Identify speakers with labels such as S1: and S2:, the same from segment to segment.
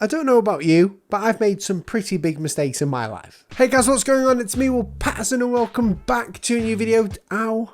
S1: I don't know about you, but I've made some pretty big mistakes in my life. Hey guys, what's going on? It's me, Will Paterson, and welcome back to a new video. Ow.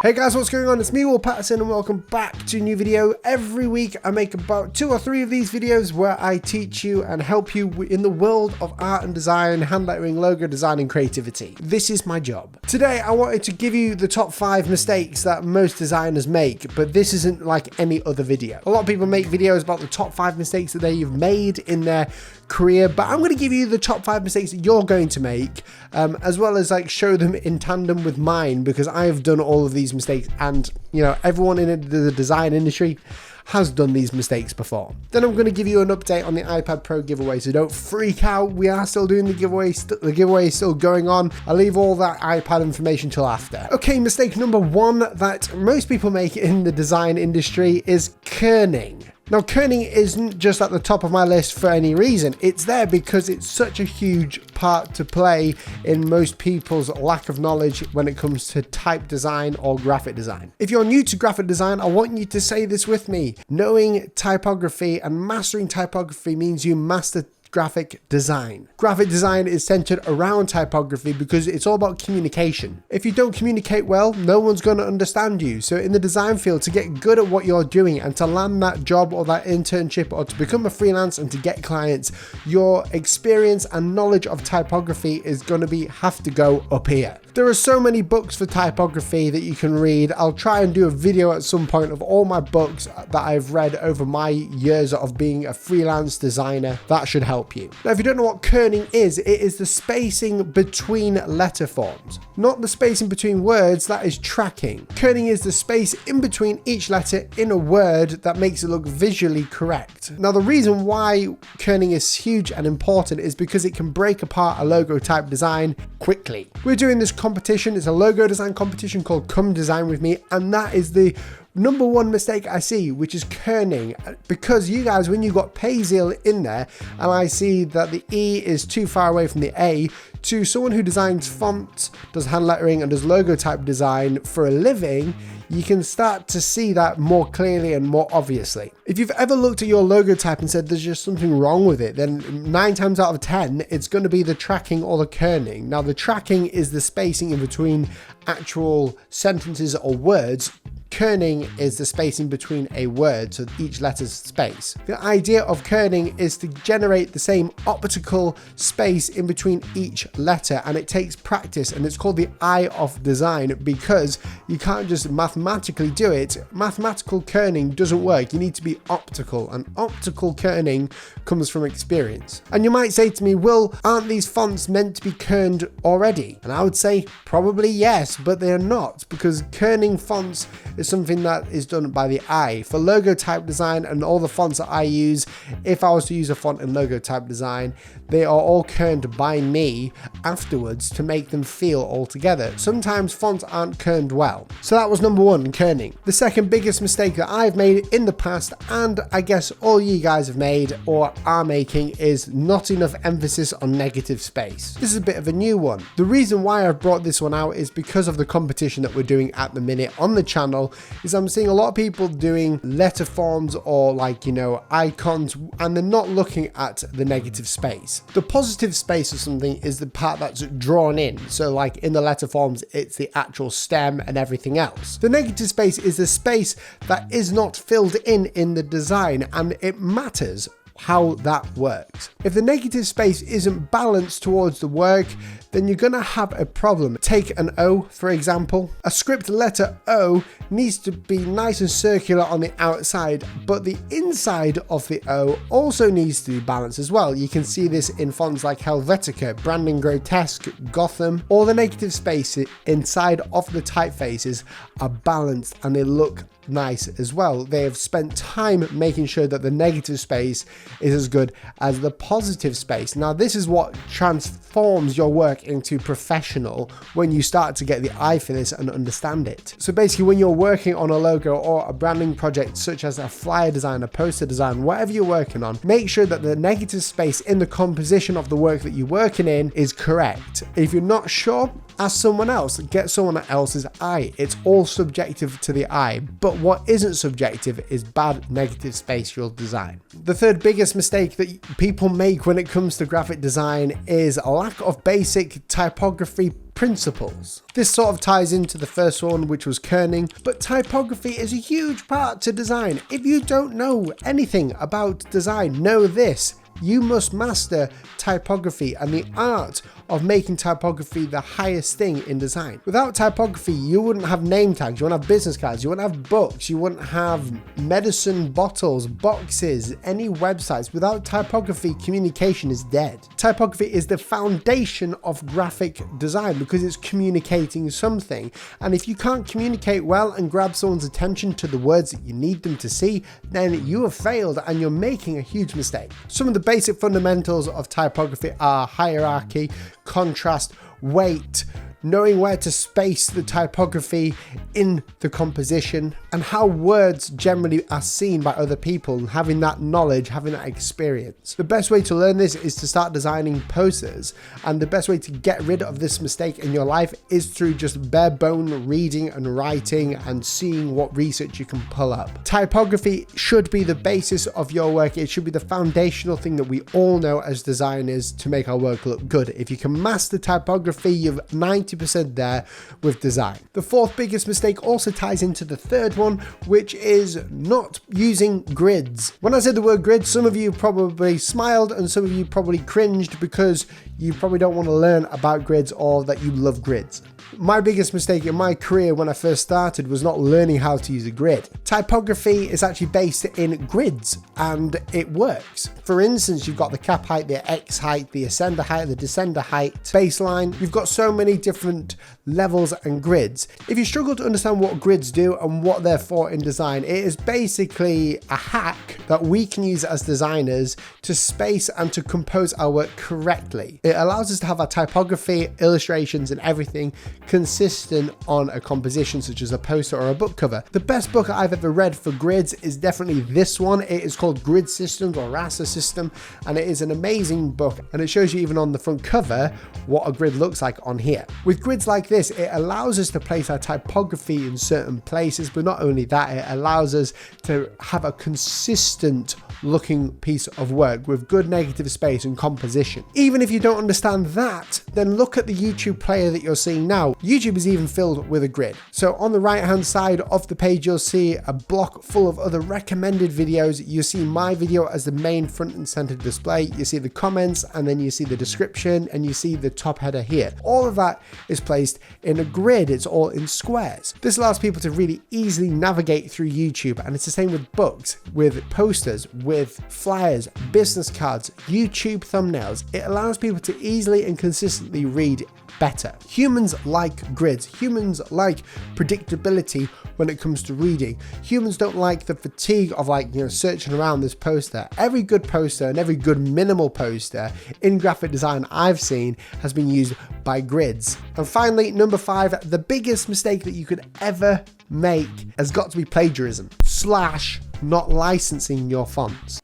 S1: Hey guys, what's going on? It's me, Will Paterson, and welcome back to a new video. Every week I make about 2 or 3 of these videos where I teach you and help you in the world of art and design, hand lettering, logo design and creativity. This is my job. Today I wanted to give you the top 5 mistakes that most designers make, but this isn't like any other video. A lot of people make videos about the top 5 mistakes that they've made in their career, but I'm going to give you the top 5 mistakes that you're going to make, as well as like show them in tandem with mine, because I've done all of these mistakes, and you know, everyone in the design industry has done these mistakes before. Then I'm going to give you an update on the iPad Pro giveaway, so don't freak out. We are still doing the giveaway. The giveaway is still going on. I'll leave all that iPad information till after. Okay, mistake number 1 that most people make in the design industry is kerning. Now, kerning isn't just at the top of my list for any reason. It's there because it's such a huge part to play in most people's lack of knowledge when it comes to type design or graphic design. If you're new to graphic design, I want you to say this with me. Knowing typography and mastering typography means you master graphic design. Graphic design is centered around typography because it's all about communication. If you don't communicate well, no one's going to understand you. So in the design field, to get good at what you're doing and to land that job or that internship or to become a freelance and to get clients, your experience and knowledge of typography is going to have to go up here. There are so many books for typography that you can read. I'll try and do a video at some point of all my books that I've read over my years of being a freelance designer. That should help you. Now, if you don't know what kerning is, it is the spacing between letter forms, not the spacing between words. That is tracking. Kerning is the space in between each letter in a word that makes it look visually correct. Now, the reason why kerning is huge and important is because it can break apart a logo type design quickly. We're doing this competition. It's a logo design competition called Come Design With Me, and that is the number 1 mistake I see, which is kerning, because you guys, when you got Payzil in there and I see that the E is too far away from the A, to someone who designs fonts, does hand lettering and does logo type design for a living, you can start to see that more clearly and more obviously. If you've ever looked at your logo type and said there's just something wrong with it, then 9 times out of 10, it's going to be the tracking or the kerning. Now, the tracking is the spacing in between actual sentences or words. Kerning is the spacing between a word, so each letter's space. The idea of kerning is to generate the same optical space in between each letter, and it takes practice, and it's called the eye of design because you can't just mathematically do it. Mathematical kerning doesn't work. You need to be optical, and optical kerning comes from experience. And you might say to me, Will, aren't these fonts meant to be kerned already? And I would say probably yes, but they're not, because kerning fonts is something that is done by the eye. For logo type design and all the fonts that I use, if I was to use a font in logo type design, they are all kerned by me afterwards to make them feel all together. Sometimes fonts aren't kerned well. So that was number 1, kerning. The second biggest mistake that I've made in the past, and I guess all you guys have made or are making, is not enough emphasis on negative space. This is a bit of a new one. The reason why I've brought this one out is because of the competition that we're doing at the minute on the channel. Is I'm seeing a lot of people doing letter forms or like, you know, icons, and they're not looking at the negative space. The positive space of something is the part that's drawn in. So like in the letter forms, it's the actual stem and everything else. The negative space is the space that is not filled in the design, and it matters how that works. If the negative space isn't balanced towards the work, then you're going to have a problem. Take an O, for example. A script letter O needs to be nice and circular on the outside, but the inside of the O also needs to be balanced as well. You can see this in fonts like Helvetica, Branding Grotesque, Gotham. All the negative space inside of the typefaces are balanced and they look nice as well. They have spent time making sure that the negative space is as good as the positive space. Now, this is what transforms your work into professional when you start to get the eye for this and understand it. So basically, when you're working on a logo or a branding project, such as a flyer design, a poster design, whatever you're working on, make sure that the negative space in the composition of the work that you're working in is correct. If you're not sure, Ask someone else, get someone else's eye. It's all subjective to the eye, but what isn't subjective is bad negative spatial design. The third biggest mistake that people make when it comes to graphic design is a lack of basic typography principles. This sort of ties into the first one, which was kerning, but typography is a huge part to design. If you don't know anything about design, know this: you must master typography and the art of making typography the highest thing in design. Without typography, you wouldn't have name tags, you wouldn't have business cards, you wouldn't have books, you wouldn't have medicine bottles, boxes, any websites. Without typography, communication is dead. Typography is the foundation of graphic design because it's communicating something. And if you can't communicate well and grab someone's attention to the words that you need them to see, then you have failed and you're making a huge mistake. Some of the basic fundamentals of typography are hierarchy, contrast, weight, knowing where to space the typography in the composition, and how words generally are seen by other people, and having that knowledge, having that experience. The best way to learn this is to start designing posters, and the best way to get rid of this mistake in your life is through just bare bone reading and writing and seeing what research you can pull up. Typography should be the basis of your work. It should be the foundational thing that we all know as designers to make our work look good. If you can master typography, you've 90% there with design. The fourth biggest mistake also ties into the third one, which is not using grids. When I said the word grid, some of you probably smiled and some of you probably cringed because you probably don't want to learn about grids or that you love grids. My biggest mistake in my career when I first started was not learning how to use a grid. Typography is actually based in grids and it works. For instance, you've got the cap height, the X height, the ascender height, the descender height, baseline. You've got so many different levels and grids. If you struggle to understand what grids do and what they're for in design, it is basically a hack that we can use as designers to space and to compose our work correctly. It allows us to have our typography, illustrations and everything consistent on a composition such as a poster or a book cover. The best book I've ever read for grids is definitely this one. It is called Grid Systems or Rasa System, and it is an amazing book, and it shows you even on the front cover what a grid looks like on here. With grids like this, it allows us to place our typography in certain places, but not only that, it allows us to have a consistent looking piece of work with good negative space and composition. Even if you don't understand that, then look at the YouTube player that you're seeing now. YouTube is even filled with a grid. So on the right hand side of the page, you'll see a block full of other recommended videos. You see my video as the main front and center display. You see the comments, and then you see the description, and you see the top header here. All of that is placed in a grid. It's all in squares. This allows people to really easily navigate through YouTube, and it's the same with books, with posters, with flyers, business cards, YouTube thumbnails. It allows people to easily and consistently read better. Humans like grids. Humans like predictability when it comes to reading. Humans don't like the fatigue of searching around this poster. Every good poster and every good minimal poster in graphic design I've seen has been used by grids. And finally, number 5, the biggest mistake that you could ever make has got to be plagiarism / not licensing your fonts.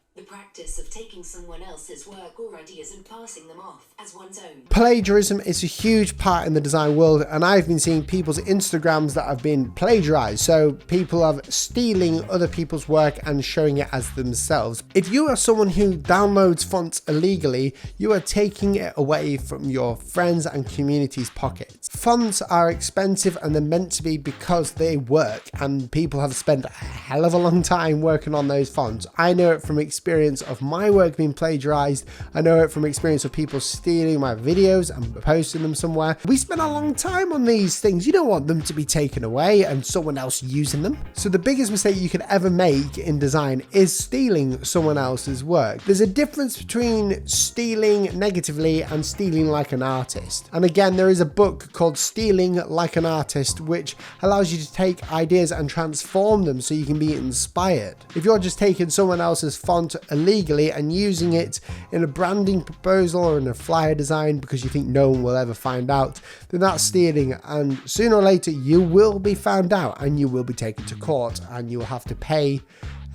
S2: Of taking someone else's work or ideas and passing them off as one's own.
S1: Plagiarism is a huge part in the design world, and I've been seeing people's Instagrams that have been plagiarized. So people are stealing other people's work and showing it as themselves. If you are someone who downloads fonts illegally, you are taking it away from your friends and community's pockets. Fonts are expensive and they're meant to be because they work, and people have spent a hell of a long time working on those fonts. I know it from experience of my work being plagiarized. I know it from experience of people stealing my videos and posting them somewhere. We spend a long time on these things. You don't want them to be taken away and someone else using them. So the biggest mistake you could ever make in design is stealing someone else's work. There's a difference between stealing negatively and stealing like an artist. And again, there is a book called Stealing Like an Artist, which allows you to take ideas and transform them so you can be inspired. If you're just taking someone else's font illegally and using it in a branding proposal or in a flyer design because you think no one will ever find out, then that's stealing, and sooner or later you will be found out and you will be taken to court and you will have to pay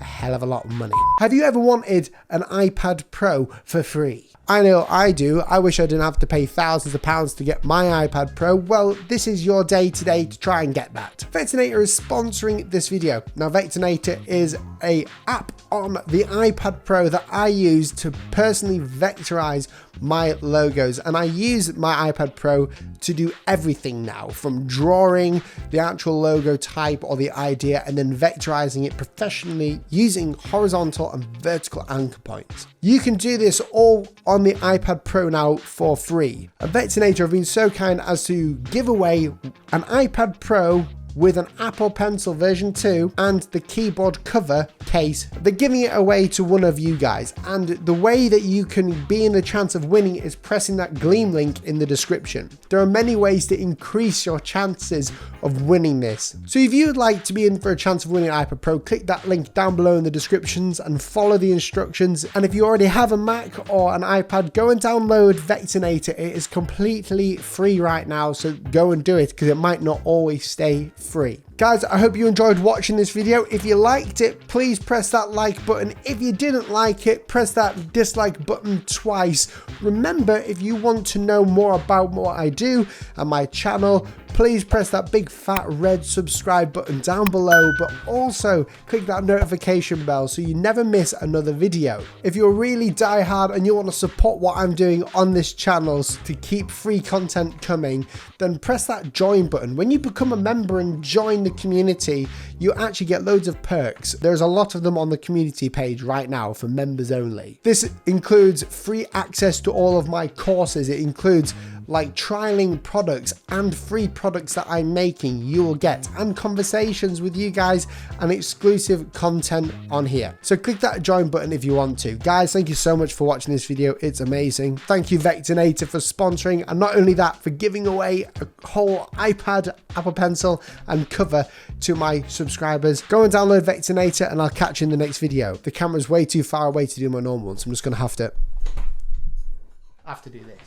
S1: a hell of a lot of money. Have you ever wanted an iPad Pro for free? I know I do. I wish I didn't have to pay thousands of pounds to get my iPad Pro. Well, this is your day today to try and get that. Vectornator is sponsoring this video. Now, Vectornator is an app on the iPad Pro that I use to personally vectorize my logos, and I use my iPad Pro to do everything now, from drawing the actual logo type or the idea and then vectorizing it professionally using horizontal and vertical anchor points. You can do this all on the iPad Pro now for free. And Vectornator have been so kind as to give away an iPad Pro with an Apple Pencil version 2 and the keyboard cover case. They're giving it away to one of you guys, and the way that you can be in the chance of winning is pressing that Gleam link in the description. There are many ways to increase your chances of winning this. So if you would like to be in for a chance of winning an iPad Pro, click that link down below in the descriptions and follow the instructions. And if you already have a Mac or an iPad, go and download Vectornator. It is completely free right now, so go and do it because it might not always stay free. Guys, I hope you enjoyed watching this video. If you liked it, please press that like button. If you didn't like it, press that dislike button twice. Remember, if you want to know more about what I do and my channel, please press that big fat red subscribe button down below, but also click that notification bell so you never miss another video. If you're really diehard and you want to support what I'm doing on this channel to keep free content coming, then press that join button. When you become a member and join the community, you actually get loads of perks. There's a lot of them on the community page right now for members only. This includes free access to all of my courses. It includes like trialing products and free products that I'm making you will get, and conversations with you guys and exclusive content on here. So click that join button if you want to. Guys, thank you so much for watching this video. It's amazing. Thank you Vectornator for sponsoring, and not only that, for giving away a whole iPad, Apple Pencil and cover to my subscribers. Go and download Vectornator and I'll catch you in the next video. The camera's way too far away to do my normal one, so I'm just gonna have to do this.